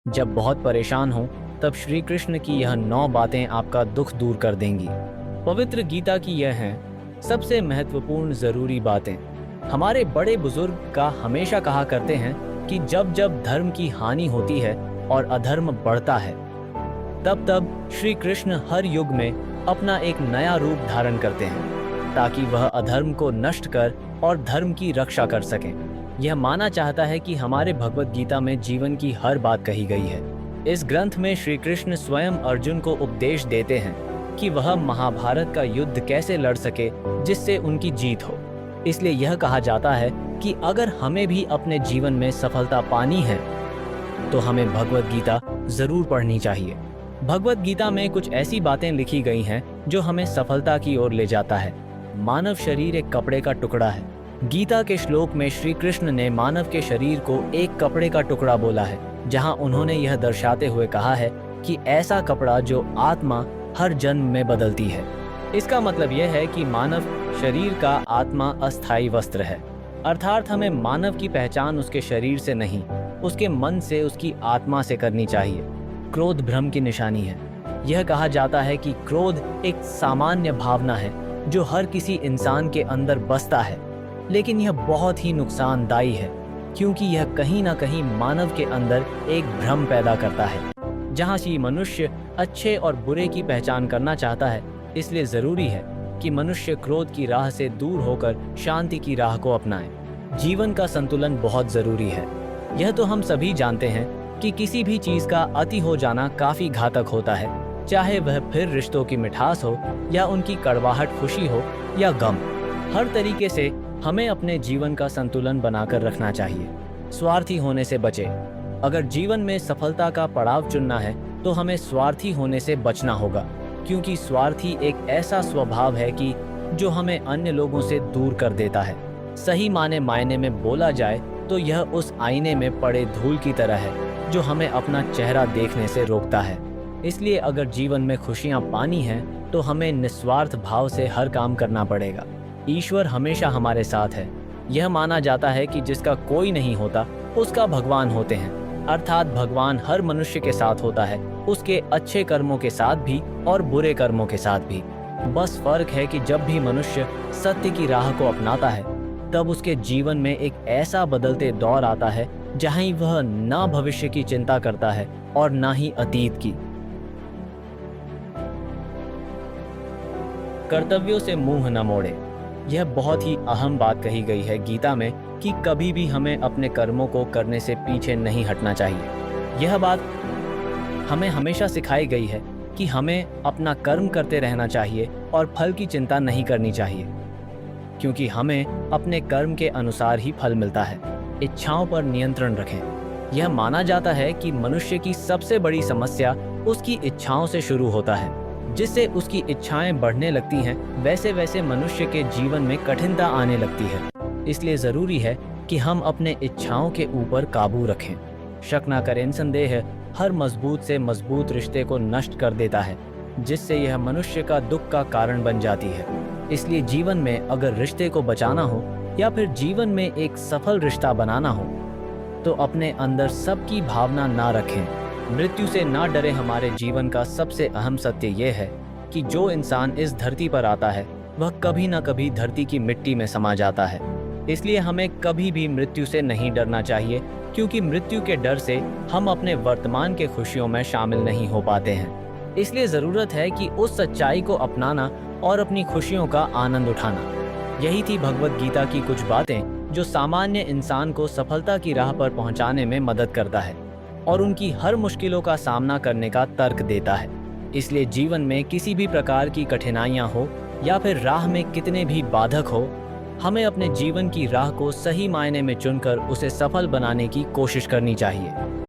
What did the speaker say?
जब बहुत परेशान हो तब श्री कृष्ण की यह 9 बातें आपका दुख दूर कर देंगी। पवित्र गीता की यह हैं सबसे महत्वपूर्ण ज़रूरी बातें। हमारे बड़े बुजुर्ग का हमेशा कहा करते हैं कि जब जब धर्म की हानि होती है और अधर्म बढ़ता है, तब तब श्री कृष्ण हर युग में अपना एक नया रूप धारण करते हैं ताकि वह अधर्म को नष्ट कर और धर्म की रक्षा कर सकें। यह माना चाहता है कि हमारे भगवत गीता में जीवन की हर बात कही गई है। इस ग्रंथ में श्री कृष्ण स्वयं अर्जुन को उपदेश देते हैं कि वह महाभारत का युद्ध कैसे लड़ सके जिससे उनकी जीत हो। इसलिए यह कहा जाता है कि अगर हमें भी अपने जीवन में सफलता पानी है तो हमें भगवत गीता जरूर पढ़नी चाहिए। भगवत गीता में कुछ ऐसी बातें लिखी गई हैं जो हमें सफलता की ओर ले जाता है। मानव शरीर एक कपड़े का टुकड़ा है। गीता के श्लोक में श्री कृष्ण ने मानव के शरीर को एक कपड़े का टुकड़ा बोला है, जहां उन्होंने यह दर्शाते हुए कहा है कि ऐसा कपड़ा जो आत्मा हर जन्म में बदलती है। इसका मतलब यह है कि मानव शरीर का आत्मा अस्थायी वस्त्र है, अर्थात हमें मानव की पहचान उसके शरीर से नहीं, उसके मन से, उसकी आत्मा से करनी चाहिए। क्रोध भ्रम की निशानी है। यह कहा जाता है कि क्रोध एक सामान्य भावना है जो हर किसी इंसान के अंदर बसता है, लेकिन यह बहुत ही नुकसानदायी है क्योंकि यह कहीं ना कहीं मानव के अंदर एक भ्रम पैदा करता है। जहाँ से मनुष्य अच्छे और बुरे की पहचान करना चाहता है, इसलिए ज़रूरी है कि मनुष्य क्रोध की राह से दूर होकर शांति की राह को अपनाए। जीवन का संतुलन बहुत ज़रूरी है। यह तो हम सभी जानते हैं कि किसी भी चीज़ का अति हो जाना काफ़ी घातक होता है, चाहे वह फिर रिश्तों की मिठास हो या उनकी कड़वाहट, खुशी हो या गम। हर तरीके से हमें अपने जीवन का संतुलन बनाकर रखना चाहिए। स्वार्थी होने से बचें। अगर जीवन में सफलता का पड़ाव चुनना है तो हमें स्वार्थी होने से बचना होगा, क्योंकि स्वार्थी एक ऐसा स्वभाव है कि जो हमें अन्य लोगों से दूर कर देता है। सही मायने में बोला जाए तो यह उस आईने में पड़े धूल की तरह है जो हमें अपना चेहरा देखने से रोकता है। इसलिए अगर जीवन में खुशियाँ पानी हैं तो हमें निस्वार्थ भाव से हर काम करना पड़ेगा। ईश्वर हमेशा हमारे साथ है। यह माना जाता है कि जिसका कोई नहीं होता उसका भगवान होते हैं, अर्थात भगवान हर मनुष्य के साथ होता है, उसके अच्छे कर्मों के साथ भी और बुरे कर्मों के साथ भी। बस फर्क है कि जब भी मनुष्य सत्य की राह को अपनाता है तब उसके जीवन में एक ऐसा बदलते दौर आता है जहाँ वह ना भविष्य की चिंता करता है और ना ही अतीत की। कर्तव्यों से मुंह न मोड़े। यह बहुत ही अहम बात कही गई है गीता में कि कभी भी हमें अपने कर्मों को करने से पीछे नहीं हटना चाहिए। यह बात हमें हमेशा सिखाई गई है कि हमें अपना कर्म करते रहना चाहिए और फल की चिंता नहीं करनी चाहिए, क्योंकि हमें अपने कर्म के अनुसार ही फल मिलता है। इच्छाओं पर नियंत्रण रखें। यह माना जाता है कि मनुष्य की सबसे बड़ी समस्या उसकी इच्छाओं से शुरू होता है। जिससे उसकी इच्छाएं बढ़ने लगती हैं, वैसे वैसे मनुष्य के जीवन में कठिनता आने लगती है। इसलिए ज़रूरी है कि हम अपने इच्छाओं के ऊपर काबू रखें। शक ना करें, संदेह हर मजबूत से मजबूत रिश्ते को नष्ट कर देता है, जिससे यह मनुष्य का दुख का कारण बन जाती है। इसलिए जीवन में अगर रिश्ते को बचाना हो या फिर जीवन में एक सफल रिश्ता बनाना हो तो अपने अंदर सबकी भावना ना रखें। मृत्यु से ना डरे। हमारे जीवन का सबसे अहम सत्य यह है कि जो इंसान इस धरती पर आता है वह कभी ना कभी धरती की मिट्टी में समा जाता है। इसलिए हमें कभी भी मृत्यु से नहीं डरना चाहिए, क्योंकि मृत्यु के डर से हम अपने वर्तमान के खुशियों में शामिल नहीं हो पाते हैं। इसलिए ज़रूरत है कि उस सच्चाई को अपनाना और अपनी खुशियों का आनंद उठाना। यही थी भगवत गीता की कुछ बातें जो सामान्य इंसान को सफलता की राह पर पहुंचाने में मदद करता है और उनकी हर मुश्किलों का सामना करने का तर्क देता है। इसलिए जीवन में किसी भी प्रकार की कठिनाइयां हो या फिर राह में कितने भी बाधक हो, हमें अपने जीवन की राह को सही मायने में चुनकर उसे सफल बनाने की कोशिश करनी चाहिए।